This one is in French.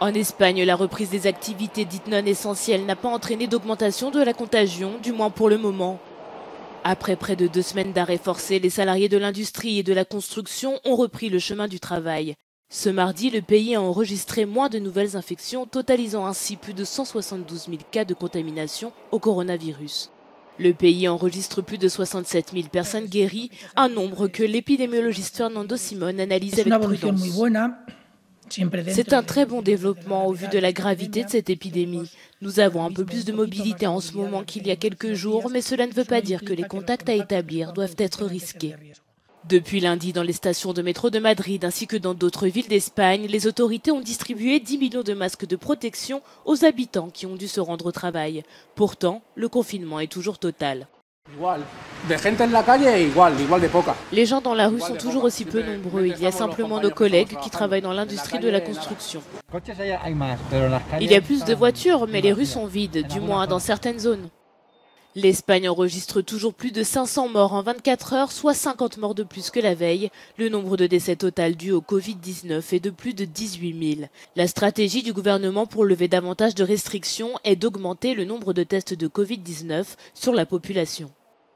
En Espagne, la reprise des activités dites non essentielles n'a pas entraîné d'augmentation de la contagion, du moins pour le moment. Après près de 2 semaines d'arrêt forcé, les salariés de l'industrie et de la construction ont repris le chemin du travail. Ce mardi, le pays a enregistré moins de nouvelles infections, totalisant ainsi plus de 172 000 cas de contamination au coronavirus. Le pays enregistre plus de 67 000 personnes guéries, un nombre que l'épidémiologiste Fernando Simón analyse avec prudence. C'est un très bon développement au vu de la gravité de cette épidémie. Nous avons un peu plus de mobilité en ce moment qu'il y a quelques jours, mais cela ne veut pas dire que les contacts à établir doivent être risqués. Depuis lundi, dans les stations de métro de Madrid ainsi que dans d'autres villes d'Espagne, les autorités ont distribué 10 millions de masques de protection aux habitants qui ont dû se rendre au travail. Pourtant, le confinement est toujours total. Les gens dans la rue sont toujours aussi peu nombreux. Il y a simplement nos collègues qui travaillent dans l'industrie de la construction. Il y a plus de voitures, mais les rues sont vides, du moins dans certaines zones. L'Espagne enregistre toujours plus de 500 morts en 24 heures, soit 50 morts de plus que la veille. Le nombre de décès total dus au Covid-19 est de plus de 18 000. La stratégie du gouvernement pour lever davantage de restrictions est d'augmenter le nombre de tests de Covid-19 sur la population.